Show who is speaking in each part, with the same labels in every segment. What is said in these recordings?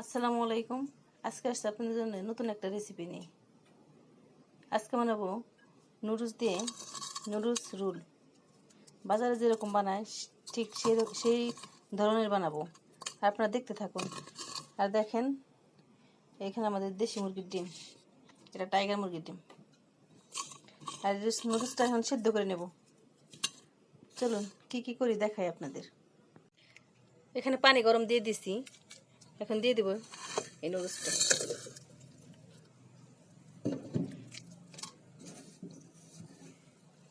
Speaker 1: আসসালামু আলাইকুম। আজকে আসছে আপনাদের জন্য নতুন একটা রেসিপি নিয়ে। আজকে বানাবো নুডলস দিয়ে নুডলস রোল। বাজারে যেরকম বানায় ঠিক সেই ধরনের বানাবো। আপনারা দেখতে থাকুন আর দেখেন, এখানে আমাদের দেশি মুরগির ডিম, এটা টাইগার মুরগির ডিম। আর নুডলসটা এখন সেদ্ধ করে নেব। চলুন কি কি করি দেখাই আপনাদের। এখানে পানি গরম দিয়ে দিছি, এখন দিয়ে দেব এই নুডলসটা।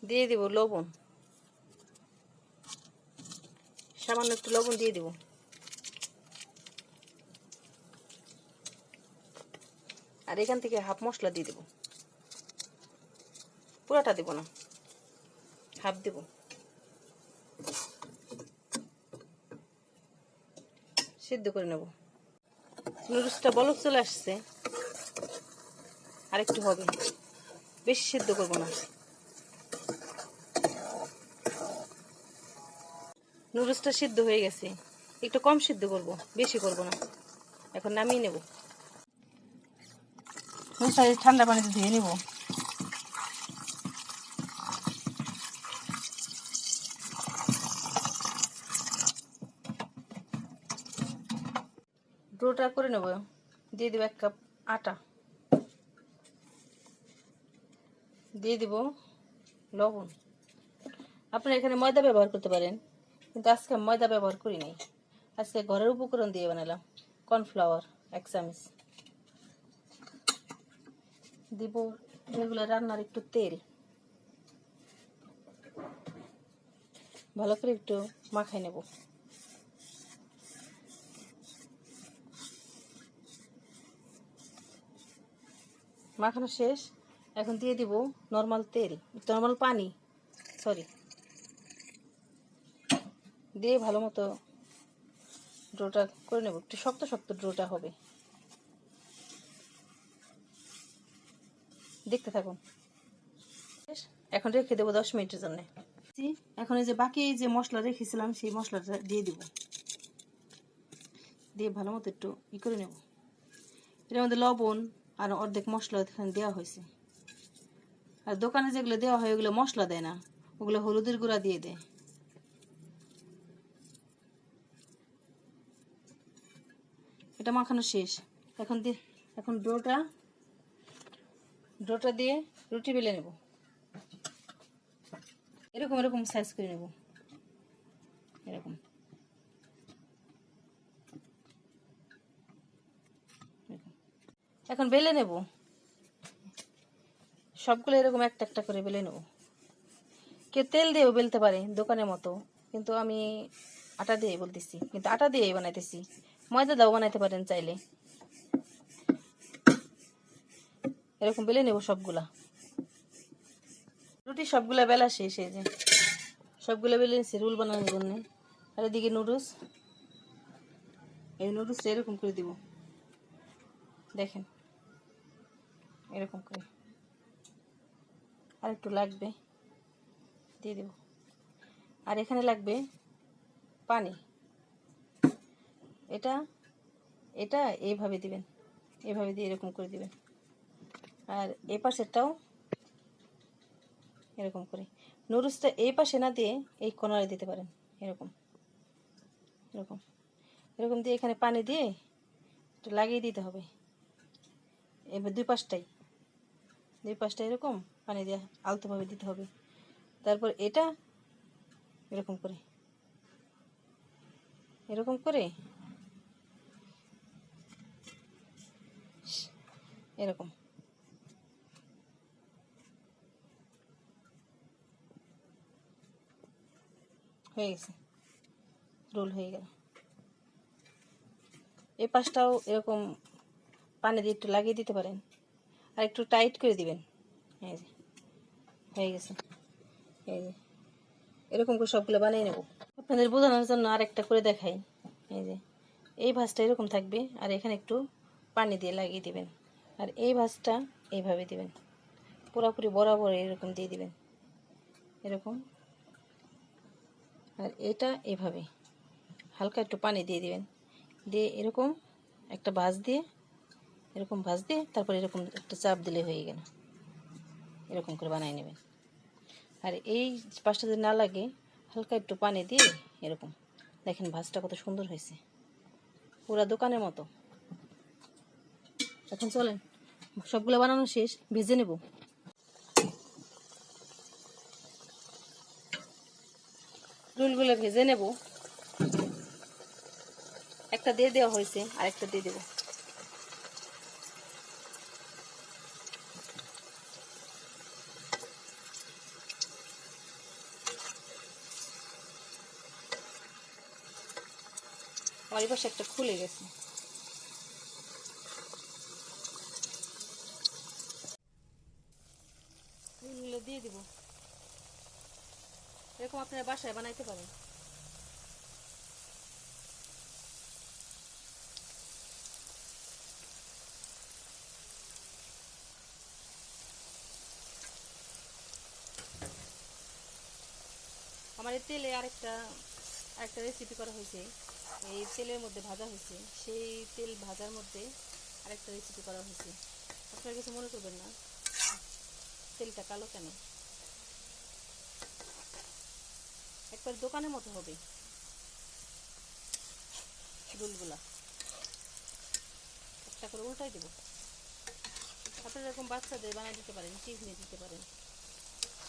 Speaker 1: দিয়ে দেব লবণ, সামান্য একটু লবণ দিয়ে দেব। আর এখান থেকে হাফ মশলা দিয়ে দেব, পুরাটা দেব না, হাফ দেব। সিদ্ধ করে নেব। নুডলসটা বলক চলে আসছে, আর একটু হবে, বেশি সিদ্ধ করব না। নুডলসটা সিদ্ধ হয়ে গেছে, একটু কম সিদ্ধ করব, বেশি করব না। এখন নামিয়ে নেব। ঠান্ডা পানিতে ধুয়ে নেব। ডোটা করে নেব। দিয়ে দেব 1 কাপ আটা, দিয়ে দেব লবণ। আপনারা এখানে ময়দা ব্যবহার করতে পারেন, কিন্তু আজকে ময়দা ব্যবহার করি নাই। আজকে ঘরের উপকরণ দিয়ে বানালাম। কর্নফ্লাওয়ার 1 চামচ দিব। রেগুলার রান্নার একটু তেল, ভালো করে একটু মাখাই নেব। মাখানো শেষ, এখন দিয়ে দিব নর্মাল তেল, নর্মাল পানি, দিয়ে ভালো মতো ডোটা করে নেব। একটু শক্ত শক্ত ডোটা হবে, দেখতে থাকুন। এখন রেখে দেবো 10 মিনিটের জন্য। এখন এই যে বাকি যে মশলা রেখেছিলাম সেই মশলাটা দিয়ে দিব, দিয়ে ভালো মতো একটু করে নেব। এর মধ্যে লবণ আর অর্ধেক মশলা এখানে দেওয়া হয়েছে। আর দোকানে যেগুলো দেওয়া হয় ওগুলো মশলা দেয় না, ওগুলো হলুদের গুঁড়া দিয়ে দেয়। এটা মাখানো শেষ। এখন ডোটা দিয়ে রুটি বেলে নেব। এরকম এরকম সাইজ করে নেব, এরকম। এখন বেলে নেব সবগুলো, এরকম একটা একটা করে বেলে নেব। কেউ তেল দিয়েও বেলতে পারে দোকানের মতো, কিন্তু আমি আটা দিয়ে বলতেছি, কিন্তু আটা দিয়েই বানাইতেছি। ময়দা দাও বানাইতে পারেন চাইলে। এরকম বেলে নেব সবগুলা। রুটি সবগুলা বেলা শেষ, এই যে সবগুলো বেলে নিচ্ছি রোল বানানোর জন্য। আর এদিকে নুডলস, এই নুডলসটা এরকম করে দিব, দেখেন এরকম করে। আর একটু লাগবে, দিয়ে দেব। আর এখানে লাগবে পানি। এটা এটা এইভাবে দিবেন, এভাবে দিয়ে এরকম করে দিবেন। আর এই পাশেরটাও এরকম করে। নুডলসটা এই পাশে না দিয়ে এই কোণারে দিতে পারেন, এরকম এরকম এরকম দিয়ে এখানে পানি দিয়ে একটু লাগিয়ে দিতে হবে। এবার দুই পাশটা এরকম পানি দিয়ে আলতোভাবে দিতে হবে। তারপর এটা এরকম করে এরকম হয়ে গেছে, রোল হয়ে গেল। এই পাশটাও এরকম পানি দিয়ে একটু লাগিয়ে দিতে পারেন, আর একটু টাইট করে দিবেন। এই যে হয়ে গেছে। এই যে এরকম করে সবগুলো বানিয়ে নেব। আপনাদের বোঝানোর জন্য আর একটা করে দেখাই। এই যে এই ভাঁজটা এরকম থাকবে, আর এখানে একটু পানি দিয়ে লাগিয়ে দিবেন। আর এই ভাঁজটা এইভাবে দিবেন, পুরোপুরি বরাবর এরকম দিয়ে দিবেন, এরকম। আর এটা এভাবে হালকা একটু পানি দিয়ে দিবেন, দিয়ে এরকম একটা ভাঁজ দিয়ে, এরকম ভাঁজ দিয়ে তারপর এরকম একটা চাপ দিলে হয়ে গেল। এরকম করে বানিয়ে নেবেন। আর এই পাশটা যদি না লাগে হালকা একটু পানি দিয়ে এরকম দেখেন ভাঁজটা কত সুন্দর হয়েছে, পুরা দোকানের মতো। এখন চলেন সবগুলো বানানো শেষ, ভেজে নেব। রোলগুলো ভেজে নেব। একটা দিয়ে দেওয়া হয়েছে, আরেকটা দিয়ে দেবো। আমার এই পাশে একটা খুলে গেছে। রোলগুলো দিয়ে দিব। এরকম আপনারা বাসায় বানাইতে পারেন। আমার এই তেলে আরেকটা রেসিপি করা হয়েছে, এই তেলের মধ্যে ভাজা হয়েছে, সেই তেল ভাজার মধ্যে আরেকটা রেসিপি করা হয়েছে। আপনারা কিছু মনে করবেন না, তেলটা কালো কেন। একবার দোকানের মতো হবে রোলগুলা। একটা করে উল্টাই দেবো। আপনারা এরকম বাচ্চাদের বানিয়ে দিতে পারেন, টিফিনে দিতে পারেন,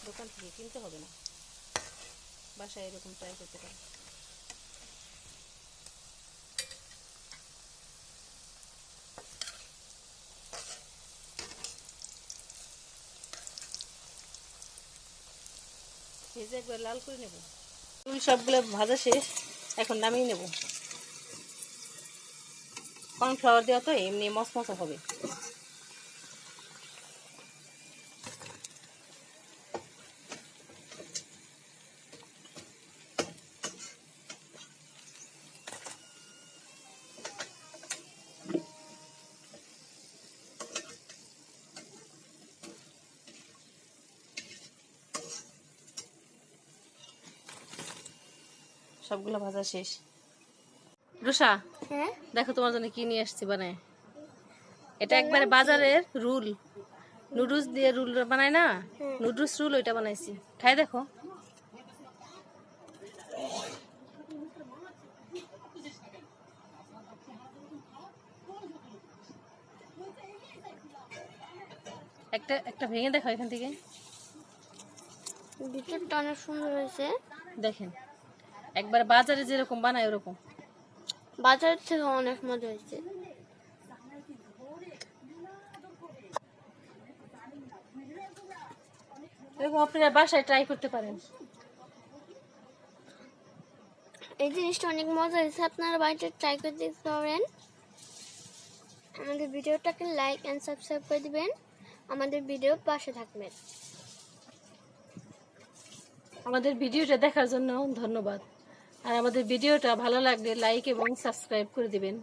Speaker 1: দোকান থেকে কিনতে হবে না, বাসায় এরকম ট্রাই করতে পারেন। ভেজে একবার লাল করে নেব। রোল সবগুলো ভাজা শেষ, এখন নামিয়ে নেব। কর্নফ্লাওয়ার দেওয়া তো এমনি মশমশা হবে। সবগুলো ভাজা শেষ। রুষা, দেখো তোমার জন্য কি নিয়ে আসছি বানায়। এটা একবারে বাজারের রুল, নুডলস দিয়ে রুল বানায় না, নুডলস রুল, ওইটা বানাইছি। খাই দেখো। একটা একটা ভেঙে দেখো এখান থেকে।
Speaker 2: ভিতরটা অনেক সুন্দর হয়েছে।
Speaker 1: দেখেন একবার বাজারে যেরকম বানায় ওরকম।
Speaker 2: বাজার থেকে অনেক মজা হয়েছে।
Speaker 1: এরকম আপনারা বাসায় ট্রাই করতে পারেন।
Speaker 2: এই জিনিসটা অনেক মজা হয়েছে, আপনারা বাড়িতে ট্রাই করে দেখতে পারেন। আমাদের ভিডিওটাকে লাইক এন্ড সাবস্ক্রাইব করে দিবেন, আমাদের ভিডিও পাশে থাকবেন।
Speaker 1: আমাদের ভিডিওটা দেখার জন্য ধন্যবাদ। আর আমাদের ভিডিওটা ভালো লাগলে লাইক এবং সাবস্ক্রাইব করে দিবেন।